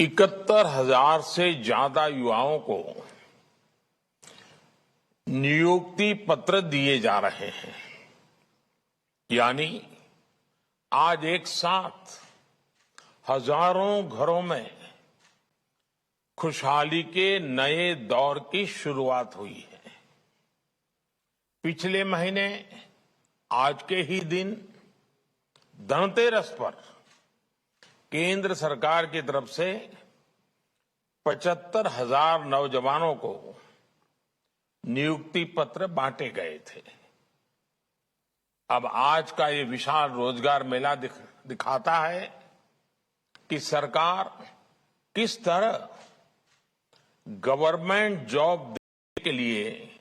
71,000 से ज्यादा युवाओं को नियुक्ति पत्र दिए जा रहे हैं। यानी आज एक साथ हजारों घरों में खुशहाली के नए दौर की शुरुआत हुई है। पिछले महीने आज के ही दिन धनतेरस पर केंद्र सरकार की तरफ से 75,000 नौजवानों को नियुक्ति पत्र बांटे गए थे। अब आज का ये विशाल रोजगार मेला दिखाता है कि सरकार किस तरह गवर्नमेंट जॉब देने के लिए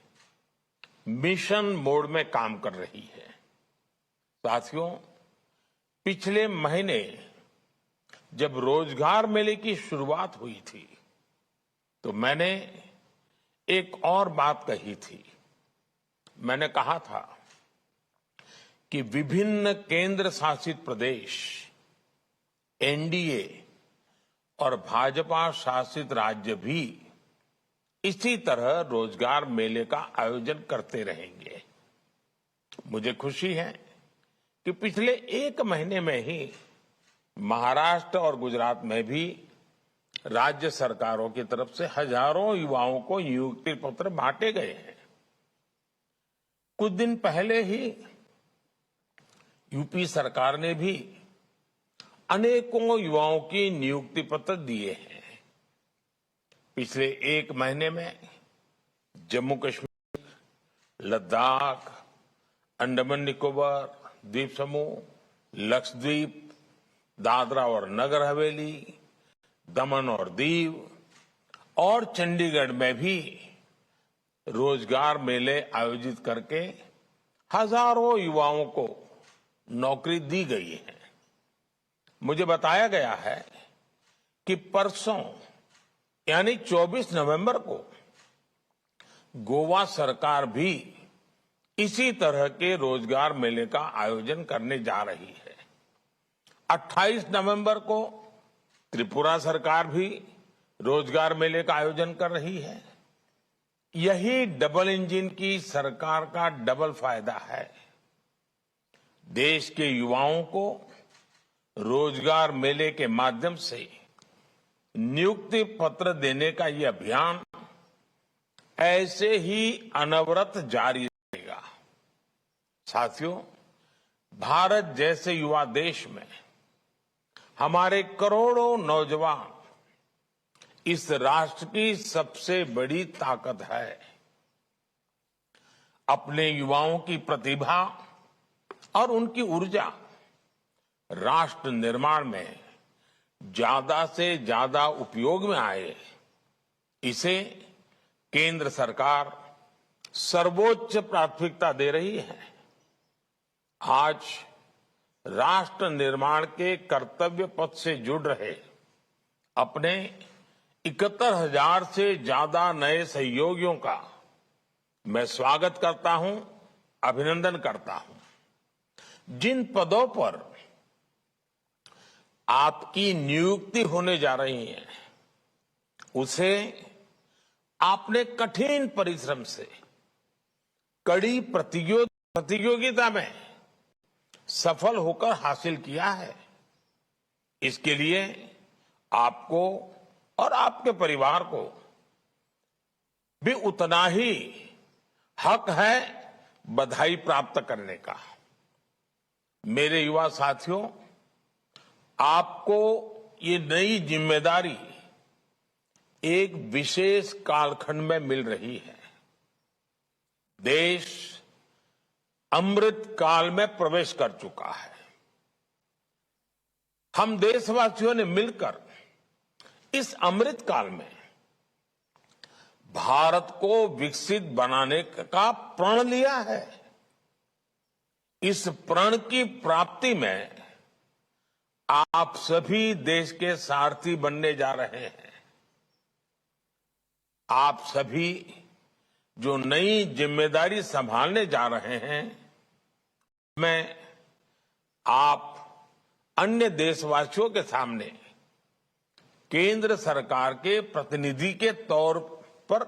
मिशन मोड में काम कर रही है। साथियों, पिछले महीने जब रोजगार मेले की शुरुआत हुई थी तो मैंने एक और बात कही थी। मैंने कहा था कि विभिन्न केंद्र शासित प्रदेश, एनडीए और भाजपा शासित राज्य भी इसी तरह रोजगार मेले का आयोजन करते रहेंगे। मुझे खुशी है कि पिछले एक महीने में ही महाराष्ट्र और गुजरात में भी राज्य सरकारों की तरफ से हजारों युवाओं को नियुक्ति पत्र बांटे गए हैं। कुछ दिन पहले ही यूपी सरकार ने भी अनेकों युवाओं की नियुक्ति पत्र दिए हैं। पिछले एक महीने में जम्मू कश्मीर, लद्दाख, अंडमान निकोबार द्वीप समूह, लक्षद्वीप, दादरा और नगर हवेली, दमन और दीव और चंडीगढ़ में भी रोजगार मेले आयोजित करके हजारों युवाओं को नौकरी दी गई है। मुझे बताया गया है कि परसों यानी 24 नवंबर को गोवा सरकार भी इसी तरह के रोजगार मेले का आयोजन करने जा रही है। 28 नवंबर को त्रिपुरा सरकार भी रोजगार मेले का आयोजन कर रही है। यही डबल इंजन की सरकार का डबल फायदा है। देश के युवाओं को रोजगार मेले के माध्यम से नियुक्ति पत्र देने का ये अभियान ऐसे ही अनवरत जारी रहेगा। साथियों, भारत जैसे युवा देश में हमारे करोड़ों नौजवान इस राष्ट्र की सबसे बड़ी ताकत है। अपने युवाओं की प्रतिभा और उनकी ऊर्जा राष्ट्र निर्माण में ज्यादा से ज्यादा उपयोग में आए, इसे केंद्र सरकार सर्वोच्च प्राथमिकता दे रही है। आज राष्ट्र निर्माण के कर्तव्य पथ से जुड़ रहे अपने 71,000 से ज्यादा नए सहयोगियों का मैं स्वागत करता हूं, अभिनंदन करता हूं। जिन पदों पर आपकी नियुक्ति होने जा रही है, उसे आपने कठिन परिश्रम से कड़ी प्रतियोगिता में सफल होकर हासिल किया है। इसके लिए आपको और आपके परिवार को भी उतना ही हक है बधाई प्राप्त करने का। मेरे युवा साथियों, आपको ये नई जिम्मेदारी एक विशेष कालखंड में मिल रही है। देश अमृत काल में प्रवेश कर चुका है। हम देशवासियों ने मिलकर इस अमृत काल में भारत को विकसित बनाने का प्रण लिया है। इस प्रण की प्राप्ति में आप सभी देश के सारथी बनने जा रहे हैं। आप सभी जो नई जिम्मेदारी संभालने जा रहे हैं, मैं आप अन्य देशवासियों के सामने केंद्र सरकार के प्रतिनिधि के तौर पर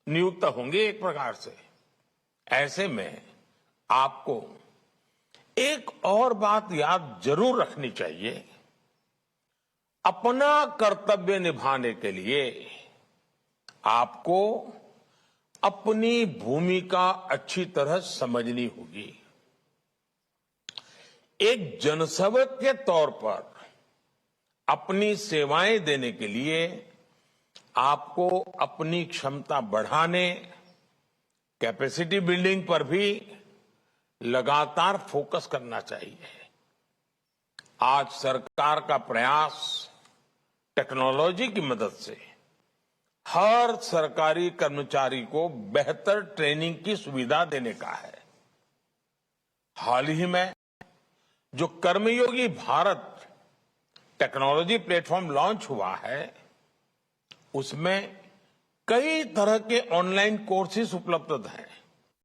नियुक्त होंगे एक प्रकार से। ऐसे में आपको एक और बात याद जरूर रखनी चाहिए, अपना कर्तव्य निभाने के लिए आपको अपनी भूमिका अच्छी तरह समझनी होगी। एक जनसेवक के तौर पर अपनी सेवाएं देने के लिए आपको अपनी क्षमता बढ़ाने, कैपेसिटी बिल्डिंग पर भी लगातार फोकस करना चाहिए। आज सरकार का प्रयास टेक्नोलॉजी की मदद से हर सरकारी कर्मचारी को बेहतर ट्रेनिंग की सुविधा देने का है। हाल ही में जो कर्मयोगी भारत टेक्नोलॉजी प्लेटफॉर्म लॉन्च हुआ है, उसमें कई तरह के ऑनलाइन कोर्सेज उपलब्ध हैं।